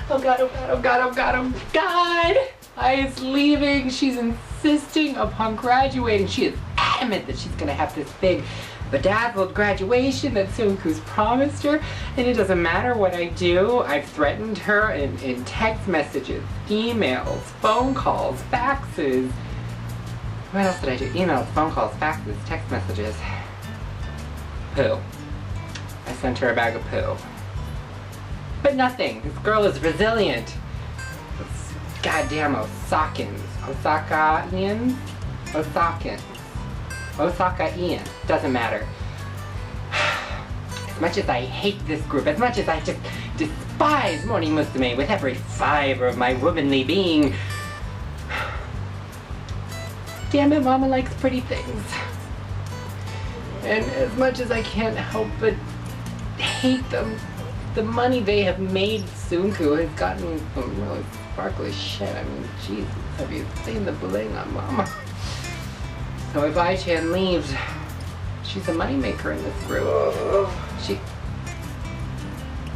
Oh God, oh God, oh God, oh God, oh God! Ai is leaving. She's insisting upon graduating. She is adamant that she's gonna have this big bedazzled graduation that Sunku's promised her, and it doesn't matter what I do. I've threatened her in text messages, emails, phone calls, faxes. What else did I do? Emails, phone calls, faxes, text messages. Poo. I sent her a bag of poo. But nothing. This girl is resilient. Those goddamn Osakans. Osakaians? Osakaians. Doesn't matter. As much as I hate this group, as much as I just despise Morning Musume with every fiber of my womanly being, damn it, Mama likes pretty things. And as much as I can't help but hate them, the money they have made Sunku has gotten some really sparkly shit. I mean, Jesus, have you seen the bling on Mama? So if Ai-chan leaves, she's a moneymaker in this group. She...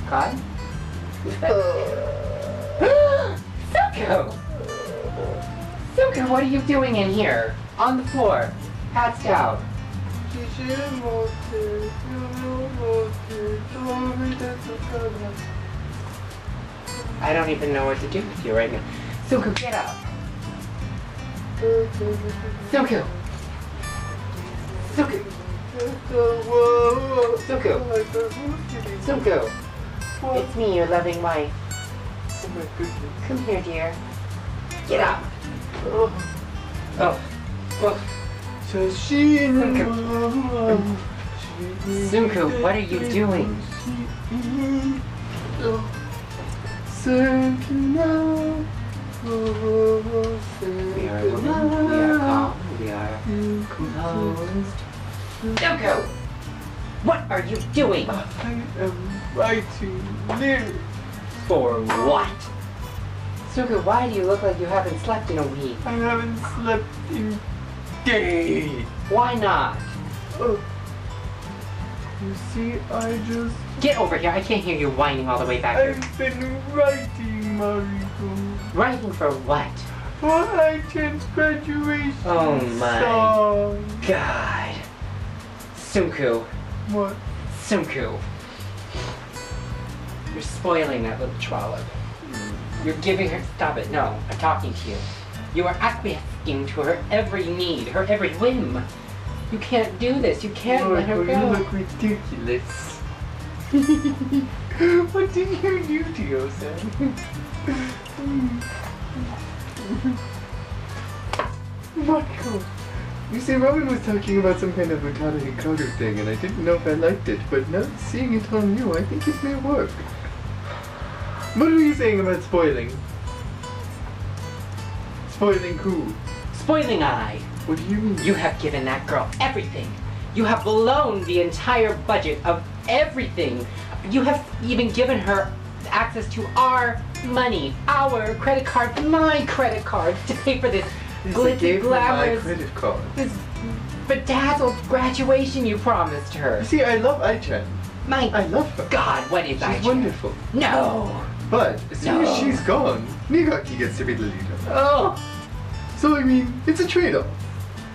God? Who's that? Sunku! Sunku, what are you doing in here? On the floor. Passed out. Jishin, Motte, Yume, Tobitatsu. I don't even know what to do with you right now. Sunku, get up. Sunku. Sunku. Sunku. Sunku. It's me, your loving wife. Come here, dear. Get up. Oh. Sunku, what are you doing? We are women, we are calm, we are composed. Sunku! What are you doing? I am writing lyrics. For what? Sunku, why do you look like you haven't slept in a week? I haven't slept in days. Why not? You see, I just... Get over here, I can't hear you whining all the way back here. I've been writing, Mariko. Writing for what? For Ai-chan's graduation Oh my song. God. Sunku. What? Sunku. You're spoiling that little trollop. You're giving her... Stop it. No, I'm talking to you. You are acquiescing to her every need, her every whim. You can't do this. You can't let her go. You look ridiculous. What did you do to yourself? Michael, you see, Robin was talking about some kind of Utano Hikaru thing, and I didn't know if I liked it, but now seeing it on you, I think it may work. What were you saying about spoiling? Spoiling who? Spoiling Ai. What do you mean? You have given that girl everything. You have blown the entire budget of everything. You have even given her access to our money, our credit card, my credit card, to pay for this glitzy, glamorous, my credit card. this bedazzled graduation you promised her. You see, I love Ai-chan. I love her. God, what is that? She's wonderful. No. But as soon as she's gone, Nigaki gets to be the leader. Oh. So I mean, it's a trade-off.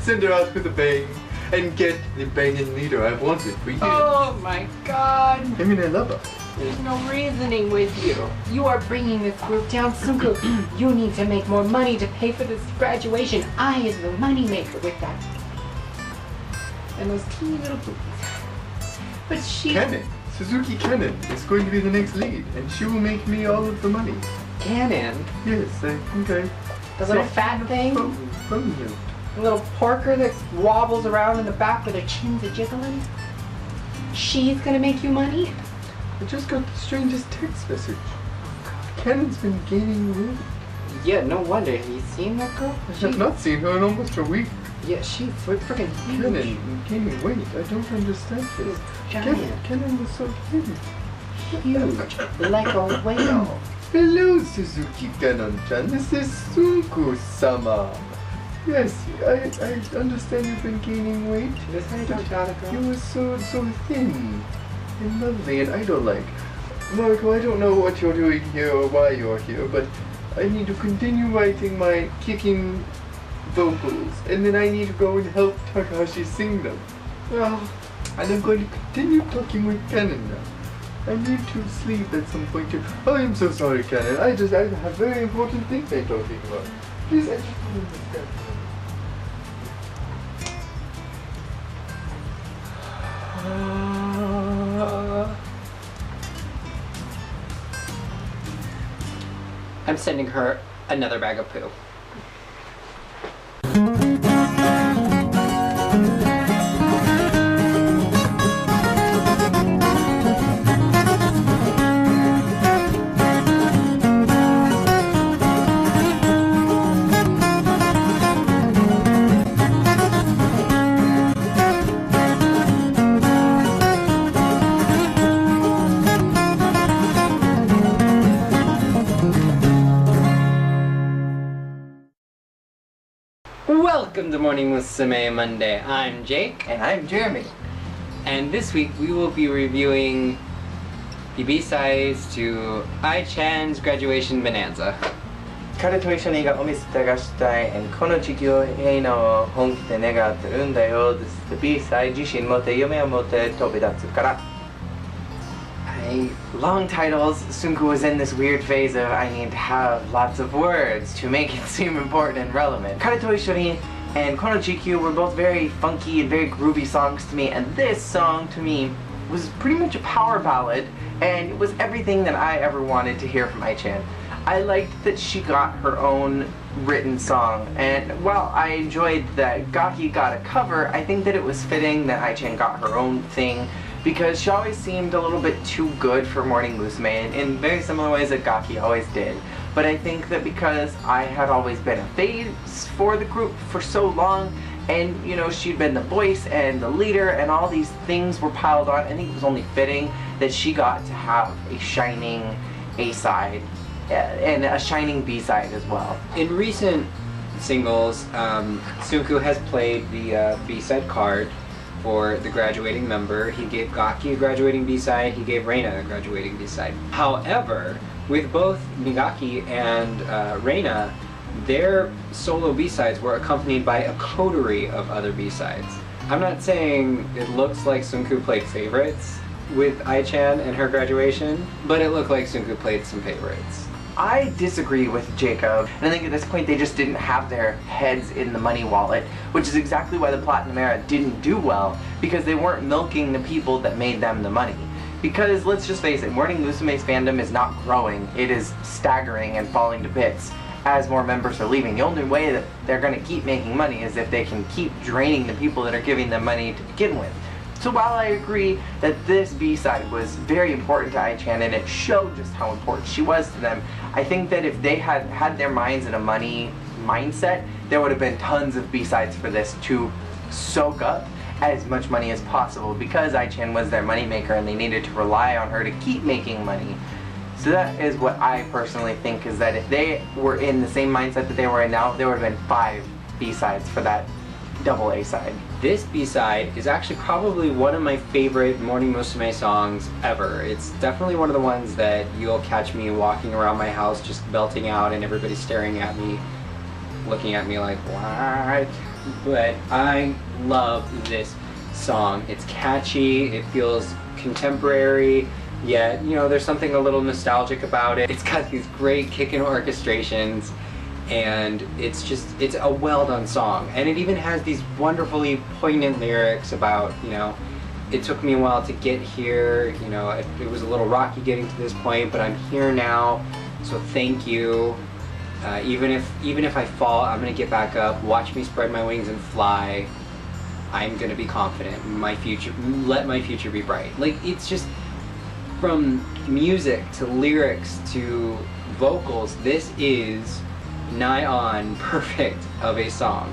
Send her out with a bang and get the banging leader I've wanted for years. Oh my God. I mean, I love her. There's no reasoning with you. You are bringing this group down, Sunku. You need to make more money to pay for this graduation. I is the moneymaker with that. And those teeny little boobies. But she... Cannon. Suzuki Cannon is going to be the next lead, and she will make me all of the money. Cannon? Yes, I think I... The little fat thing? From you. The little porker that wobbles around in the back with her chins a-jiggling? She's gonna make you money? I just got the strangest text message. Cannon's been gaining weight. Yeah, no wonder. Have you seen that girl? I have not seen her in almost a week. Yeah, she's freaking huge. Cannon gaining weight. I don't understand this. Giant. Cannon was so huge. Huge. Like a whale. Hello, Suzuki Cannon-chan. This is Sunku-sama. Yes, I understand you've been gaining weight. This how you don't gotta go? You were so thin and lovely and idol-like. Marco, I don't know what you're doing here or why you're here, but I need to continue writing my kicking vocals, and then I need to go and help Takahashi sing them. Well, and I'm going to continue talking with Canon now. I need to sleep at some point too. Oh, I'm so sorry, Canon. I have very important things I'm talking about. Please, I just don't understand. I'm sending her another bag of poo. Welcome to Morning Musume Monday. I'm Jake. And I'm Jeremy. And this week we will be reviewing the B-sides to Ai-chan's Graduation Bonanza. 彼と一緒に映画を見せて流したい and この地球平和を本気で願ってるんだよ This is the B-side Jishin Motte Yume Motte Tobitatsu から Long titles. Sunku was in this weird phase of I need to have lots of words to make it seem important and relevant. 彼と一緒に and この地球 were both very funky and very groovy songs to me, and this song to me was pretty much a power ballad, and it was everything that I ever wanted to hear from Ai-chan. I liked that she got her own written song, and while I enjoyed that Gaki got a cover, I think that it was fitting that Ai-chan got her own thing, because she always seemed a little bit too good for Morning Musume in very similar ways that Gaki always did. But I think that because I had always been a face for the group for so long, and you know, she'd been the voice and the leader and all these things were piled on, I think it was only fitting that she got to have a shining A-side and a shining B-side as well. In recent singles, Sunku has played the B-side card for the graduating member. He gave Gaki a graduating B-side, he gave Reina a graduating B-side. However, with both Migaki and Reina, their solo B-sides were accompanied by a coterie of other B-sides. I'm not saying it looks like Sunku played favorites with Ai-chan and her graduation, but it looked like Sunku played some favorites. I disagree with Jacob, and I think at this point they just didn't have their heads in the money wallet, which is exactly why the Platinum Era didn't do well, because they weren't milking the people that made them the money. Because let's just face it, Morning Musume's fandom is not growing, it is staggering and falling to bits as more members are leaving. The only way that they're going to keep making money is if they can keep draining the people that are giving them money to begin with. So while I agree that this B-side was very important to Ai-chan and it showed just how important she was to them, I think that if they had had their minds in a money mindset, there would have been tons of B-sides for this to soak up as much money as possible, because Ai-chan was their moneymaker and they needed to rely on her to keep making money. So that is what I personally think, is that if they were in the same mindset that they were in now, there would have been 5 B-sides for that double A-side. This B-side is actually probably one of my favorite Morning Musume songs ever. It's definitely one of the ones that you'll catch me walking around my house just belting out and everybody staring at me, looking at me like, what? But I love this song. It's catchy, it feels contemporary, yet, you know, there's something a little nostalgic about it. It's got these great kicking orchestrations, and it's a well done song. And it even has these wonderfully poignant lyrics about, you know, it took me a while to get here, you know, it was a little rocky getting to this point, but I'm here now, so thank you. Even if I fall, I'm gonna get back up. Watch me spread my wings and fly. I'm gonna be confident. My future, let my future be bright. Like, it's just, from music to lyrics to vocals, this is nigh on perfect of a song.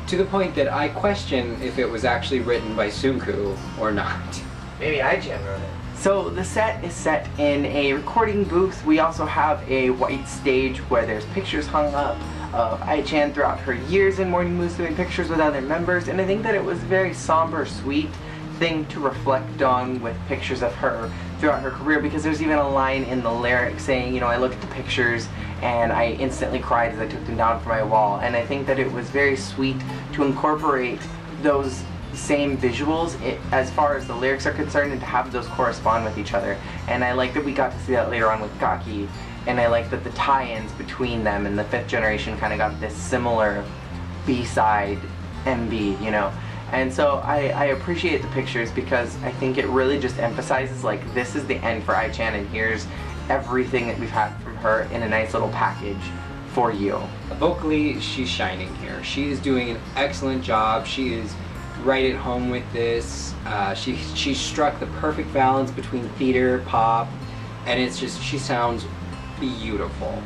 To the point that I question if it was actually written by Sunku or not. Maybe Ai-chan wrote it. So the set is set in a recording booth. We also have a white stage where there's pictures hung up of Ai-chan throughout her years in Morning Musume, pictures with other members, and I think that it was a very somber, sweet thing to reflect on, with pictures of her throughout her career, because there's even a line in the lyric saying, you know, I look at the pictures and I instantly cried as I took them down from my wall. And I think that it was very sweet to incorporate those same visuals as far as the lyrics are concerned, and to have those correspond with each other. And I like that we got to see that later on with Gaki, and I like that the tie-ins between them and the fifth generation kind of got this similar B-side MB, you know. And so I appreciate the pictures, because I think it really just emphasizes, like, this is the end for Ai-chan, and here's everything that we've had from her in a nice little package for you. Vocally, she's shining here. She is doing an excellent job. She is right at home with this. She struck the perfect balance between theater, pop, and it's just, she sounds beautiful.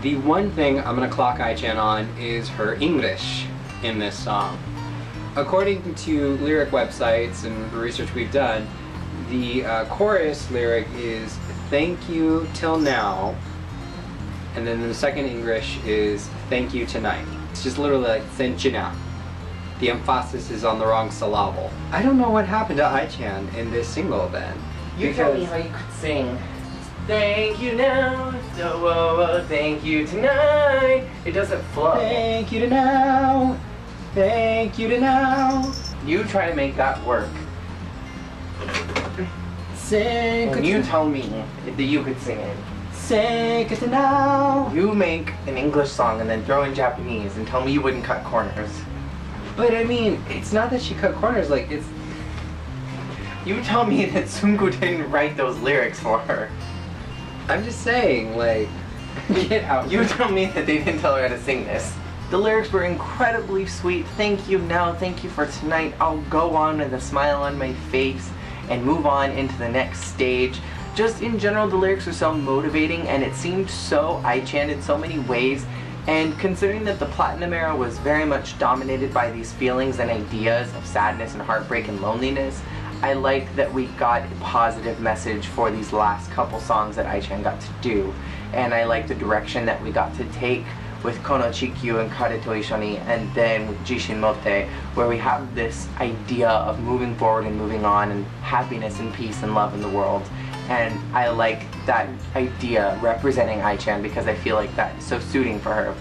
The one thing I'm gonna clock Ai-chan on is her English in this song. According to lyric websites and the research we've done, the chorus lyric is "Thank you till now," and then the second English is "Thank you tonight." It's just literally like "Thank you now." The emphasis is on the wrong syllable. I don't know what happened to Ai-chan in this single then. You tell me how you could sing "Thank you now, so thank you tonight." It doesn't flow. Thank you to now. Thank you to now. You try to make that work. Sing. And you tell me that you could sing it. Sing it to now. You make an English song and then throw in Japanese and tell me you wouldn't cut corners. But I mean, it's not that she cut corners, like it's... You tell me that Sunku didn't write those lyrics for her. I'm just saying, like, get out. You tell me that they didn't tell her how to sing this. The lyrics were incredibly sweet. Thank you now, thank you for tonight. I'll go on with a smile on my face and move on into the next stage. Just in general, the lyrics were so motivating, and it seemed so Ai-chan in so many ways. And considering that the Platinum era was very much dominated by these feelings and ideas of sadness and heartbreak and loneliness, I like that we got a positive message for these last couple songs that Ai-chan got to do. And I like the direction that we got to take with Kono Chikyu and Kare to Ishoni, and then with Jishin Motte, where we have this idea of moving forward and moving on and happiness and peace and love in the world. And I like that idea representing Ai-chan, because I feel like that is so suiting for her.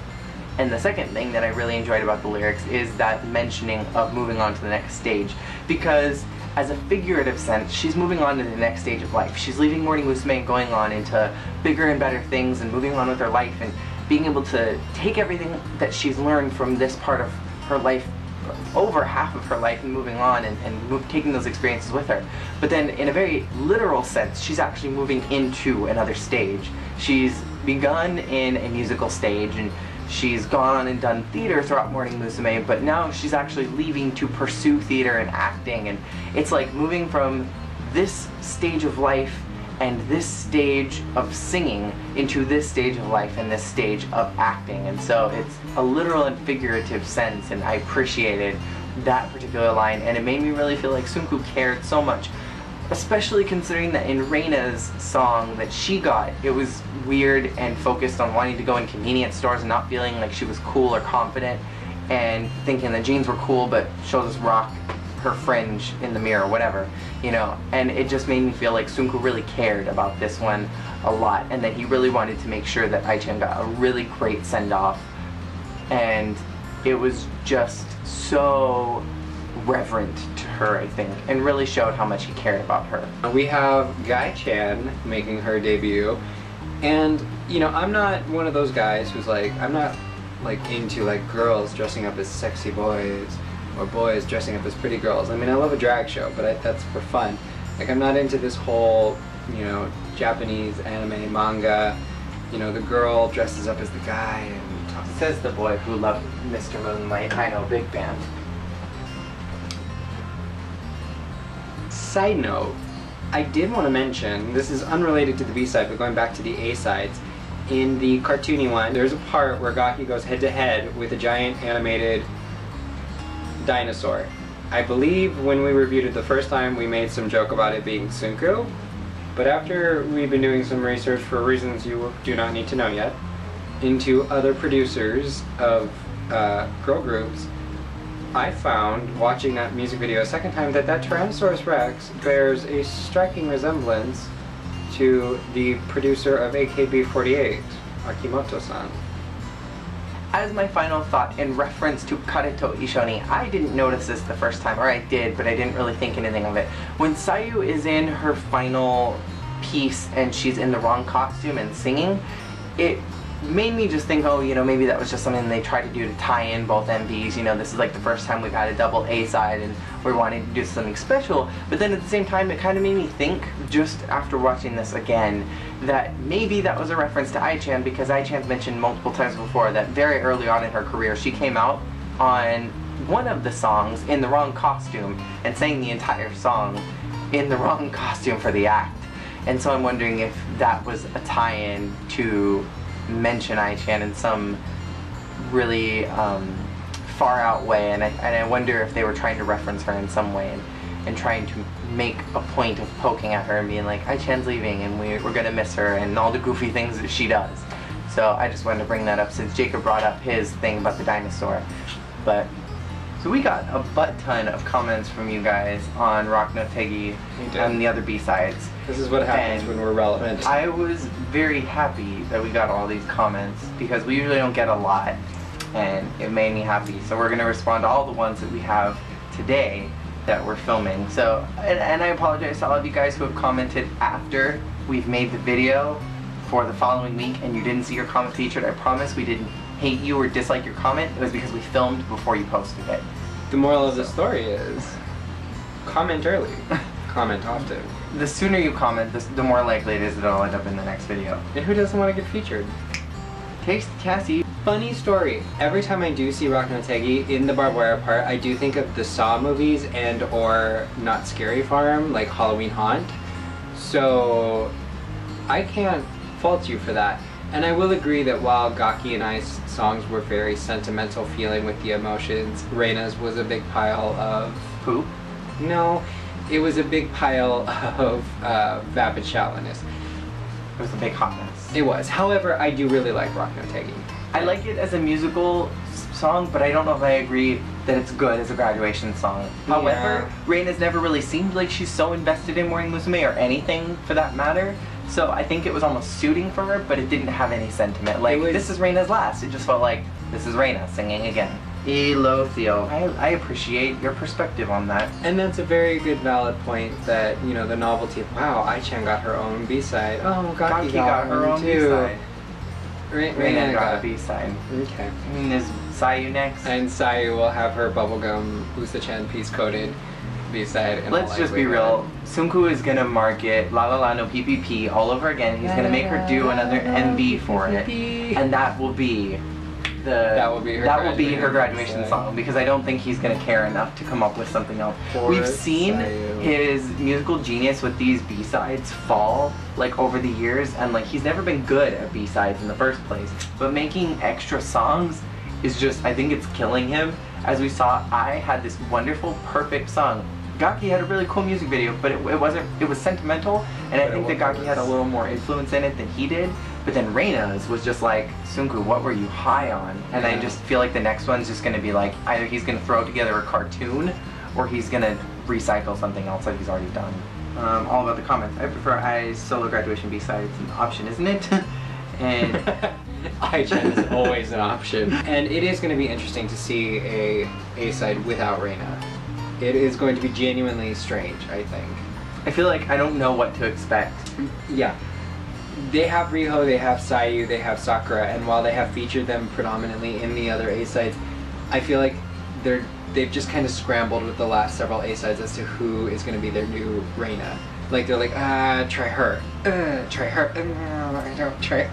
And the second thing that I really enjoyed about the lyrics is that mentioning of moving on to the next stage, because as a figurative sense, she's moving on to the next stage of life. She's leaving Morning Musume and going on into bigger and better things and moving on with her life, and being able to take everything that she's learned from this part of her life, over half of her life, and moving on and taking those experiences with her. But then in a very literal sense, she's actually moving into another stage. She's begun in a musical stage, and she's gone on and done theater throughout Morning Musume, but now she's actually leaving to pursue theater and acting, and it's like moving from this stage of life and this stage of singing into this stage of life and this stage of acting. And so it's a literal and figurative sense, and I appreciated that particular line, and it made me really feel like Sunku cared so much, especially considering that in Reina's song that she got, it was weird and focused on wanting to go in convenience stores and not feeling like she was cool or confident, and thinking that jeans were cool, but she'll just rock her fringe in the mirror, whatever, you know. And it just made me feel like Sunku really cared about this one a lot, and that he really wanted to make sure that Ai-chan got a really great send-off, and it was just so reverent to her, I think, and really showed how much he cared about her. We have Gai-chan making her debut, and you know, I'm not one of those guys who's like, I'm not like into like girls dressing up as sexy boys or boys dressing up as pretty girls. I mean, I love a drag show, but that's for fun. Like, I'm not into this whole, you know, Japanese anime, manga, you know, the girl dresses up as the guy and talks. Says the boy who loved Mr. Moonlight. I know, big band. Side note, I did want to mention, this is unrelated to the B-side, but going back to the A-sides, in the cartoony one, there's a part where Gaki goes head-to-head with a giant animated dinosaur. I believe when we reviewed it the first time, we made some joke about it being Sunku, but after we've been doing some research for reasons you do not need to know yet, into other producers of girl groups, I found, watching that music video a second time, that Tyrannosaurus Rex bears a striking resemblance to the producer of AKB48, Akimoto-san. As my final thought, in reference to Kareto Ishoni, I didn't notice this the first time, or I did, but I didn't really think anything of it. When Sayu is in her final piece and she's in the wrong costume and singing, it made me just think, oh, you know, maybe that was just something they tried to do to tie in both MVs. You know, this is like the first time we've had a double A side and we're wanting to do something special. But then at the same time, it kind of made me think, just after watching this again, that maybe that was a reference to Ai-chan, because Ai-chan's mentioned multiple times before that very early on in her career, she came out on one of the songs in the wrong costume and sang the entire song in the wrong costume for the act. And so I'm wondering if that was a tie-in to mention Ai-chan in some really far out way, and I wonder if they were trying to reference her in some way and trying to make a point of poking at her and being like, Ai-chan's leaving and we're gonna miss her and all the goofy things that she does. So I just wanted to bring that up since Jacob brought up his thing about the dinosaur. But so we got a butt ton of comments from you guys on Rock No Tegi and the other B-sides. This is what happens when we're relevant. I was very happy that we got all these comments because we usually don't get a lot, and it made me happy. So we're going to respond to all the ones that we have today that we're filming. So, and I apologize to all of you guys who have commented after we've made the video for the following week and you didn't see your comment featured. I promise we didn't hate you or dislike your comment. It was because we filmed before you posted it. The moral of the story is, comment early, comment often. The sooner you comment, the more likely it is that it'll end up in the next video. And who doesn't want to get featured? Taste Cassie. Funny story, every time I do see Rock No Tegi in the barbed wire part, I do think of the Saw movies and or Not Scary Farm, like Halloween Haunt. So I can't fault you for that. And I will agree that while Gaki and I's songs were very sentimental, feeling with the emotions, Reina's was a big pile of... Poop? No, it was a big pile of vapid shallowness. It was a big hot mess. It was. However, I do really like Rock No Tegi. I like it as a musical song, but I don't know if I agree that it's good as a graduation song. However, Reina's never really seemed like she's so invested in wearing musume or anything for that matter. So I think it was almost suiting for her, but it didn't have any sentiment. Like, this is Reina's last. It just felt like, this is Reina singing again. Elotio. I appreciate your perspective on that. And that's a very good valid point that, you know, the novelty of, wow, Ai-chan got her own B-side. Oh, Gaki got her own B-side. Reina got a B-side. Okay. And is Sayu next? And Sayu will have her bubblegum Usa-chan piece-coated B-side. Let's just be real. Sunku is gonna market La La La No PPP all over again. He's gonna make her do another MV for it, and that will be her graduation song, because I don't think he's gonna care enough to come up with something else. We've seen his musical genius with these B-sides fall like over the years, and like he's never been good at B-sides in the first place. But making extra songs is just, I think it's killing him. As we saw, I had this wonderful, perfect song. Gaki had a really cool music video, but it was sentimental, and I think that Gaki had a little more influence in it than he did. But then Reina's was just like, Sunku, what were you high on? And I just feel like the next one's just gonna be like, either he's gonna throw together a cartoon, or he's gonna recycle something else that he's already done. All about the comments. I prefer Ai's solo graduation B-side. It's an option, isn't it? And Ai-chan is always an option. And it is going to be interesting to see a A-side without Reina. It is going to be genuinely strange, I think. I feel like I don't know what to expect. Yeah. They have Riho, they have Sayu, they have Sakura, and while they have featured them predominantly in the other A-sides, I feel like they've just kind of scrambled with the last several A-sides as to who is going to be their new Reina. Like, they're like, try her, try her, I don't try,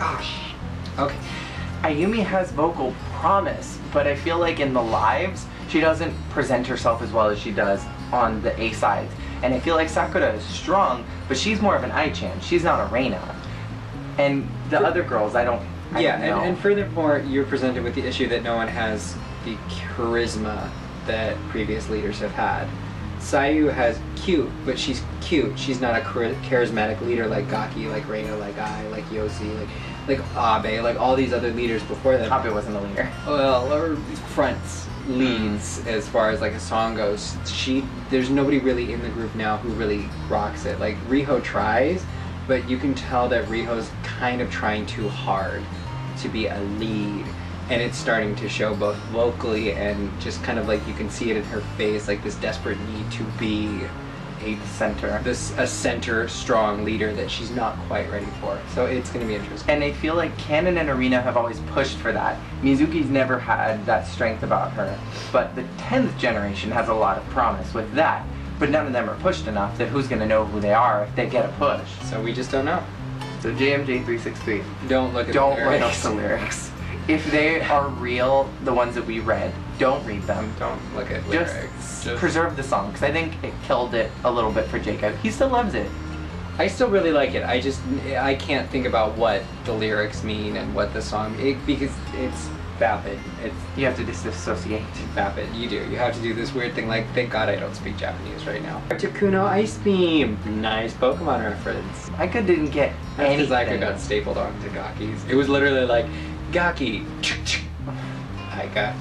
okay. Ayumi has vocal promise, but I feel like in the lives, she doesn't present herself as well as she does on the A-sides. And I feel like Sakura is strong, but she's more of an Ai-chan. She's not a Reina. And the other girls, I don't know. And furthermore, you're presented with the issue that no one has the charisma that previous leaders have had. Sayu has cute, but she's cute. She's not a charismatic leader like Gaki, like Reina, like Ai, like Yoshi, like Abe, like all these other leaders before them. Abe wasn't a leader. Well, or fronts, leads, as far as like a song goes. There's nobody really in the group now who really rocks it. Like Riho tries, but you can tell that Riho's kind of trying too hard to be a lead. And it's starting to show both vocally and just kind of like you can see it in her face, like this desperate need to be a center strong leader that she's not quite ready for. So it's going to be interesting. And I feel like Kanon and Arena have always pushed for that. Mizuki's never had that strength about her, but the 10th generation has a lot of promise with that. But none of them are pushed enough that who's going to know who they are if they get a push. So we just don't know. So JMJ363. Don't look up the lyrics. If they are real, the ones that we read, don't read them. Don't look at lyrics. Just preserve the song, because I think it killed it a little bit for Jacob. He still loves it. I still really like it. I can't think about what the lyrics mean and what the song, because it's vapid. You have to disassociate. Vapid, you do. You have to do this weird thing like, thank God I don't speak Japanese right now. Articuno Ice Beam. Nice Pokemon reference. Aika didn't get anything. That's because Aika got stapled onto Gaki's. It was literally like, Gaki. Aika.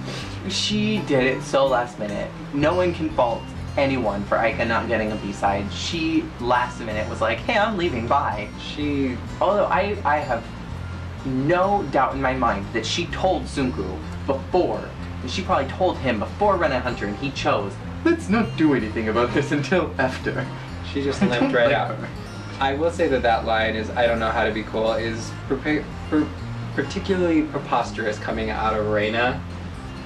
She did it so last minute. No one can fault anyone for Aika not getting a B-side. She last minute was like, hey, I'm leaving, bye. Although I have no doubt in my mind that she told Tsunku before, and she probably told him before Run and Hunter, and he chose, let's not do anything about this until after. She just limped right out. I will say that line is, I don't know how to be cool, is particularly preposterous coming out of Reina,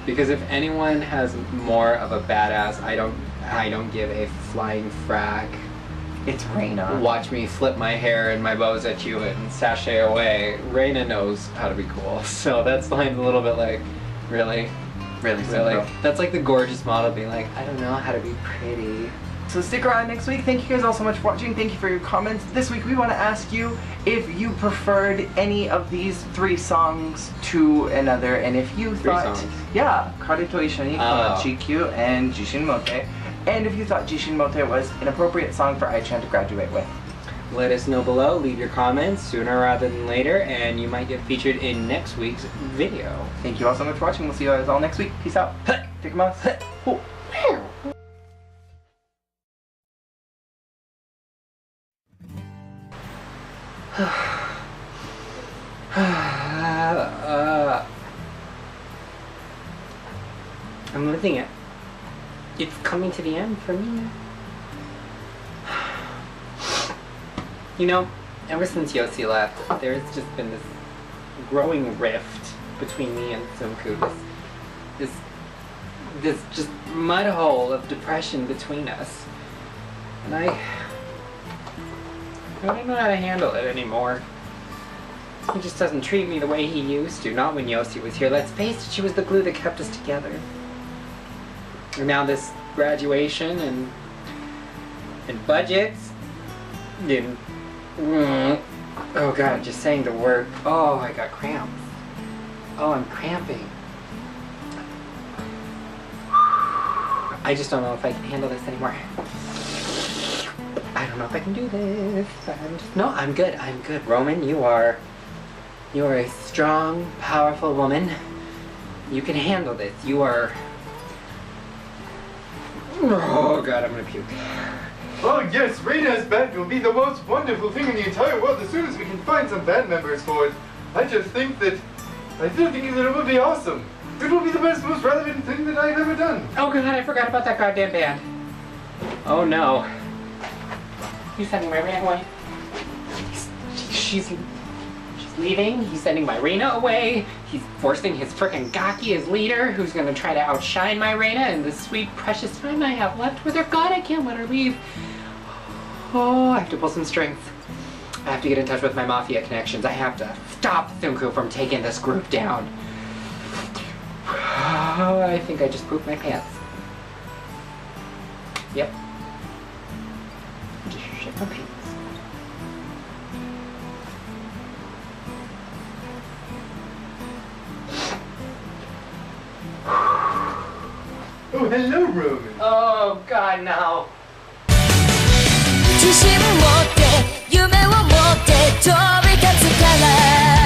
because if anyone has more of a badass, I don't give a flying frack. It's Reina. Watch me flip my hair and my bows at you and sashay away. Reina knows how to be cool, so that line's a little bit like, really? Really? That's like the gorgeous model being like, I don't know how to be pretty. So stick around next week. Thank you guys all so much for watching. Thank you for your comments. This week we want to ask you if you preferred any of these 3 songs to another, and if you thought, yeah, Kare to Ishoni, Chikyu, and Jishin Motte, and if you thought Jishin Motte was an appropriate song for Ai-chan to graduate with. Let us know below. Leave your comments sooner rather than later, and you might get featured in next week's video. Thank you all so much for watching. We'll see you guys all next week. Peace out. Take them out. I'm living it. It's coming to the end for me. You know, ever since Yoshi left, there's just been this growing rift between me and Tsunku. This just mud hole of depression between us. And I don't know how to handle it anymore. He just doesn't treat me the way he used to. Not when Yoshi was here. Let's face it, she was the glue that kept us together. And now this graduation and budgets and oh god, just saying the word. Oh, I got cramps. Oh, I'm cramping. I just don't know if I can handle this anymore. I don't know if I can do this. No, I'm good. I'm good. Roman, you are a strong, powerful woman. You can handle this. You are... Oh god, I'm gonna puke. Oh yes, Reina's band will be the most wonderful thing in the entire world as soon as we can find some band members for it. I just think that it will be awesome. It will be the best, most relevant thing that I've ever done. Oh god, I forgot about that goddamn band. Oh no. He's sending my Reina away. She's leaving. He's sending my Reina away. He's forcing his frickin' Gaki as leader, who's gonna try to outshine my Reina in the sweet, precious time I have left with her. God, I can't let her leave. Oh, I have to pull some strings. I have to get in touch with my Mafia connections. I have to stop Tsunku from taking this group down. Oh, I think I just pooped my pants. Yep. Just shit my pants. Oh, hello, Roman. Oh, God, no. 自信持って夢を持って飛び立つから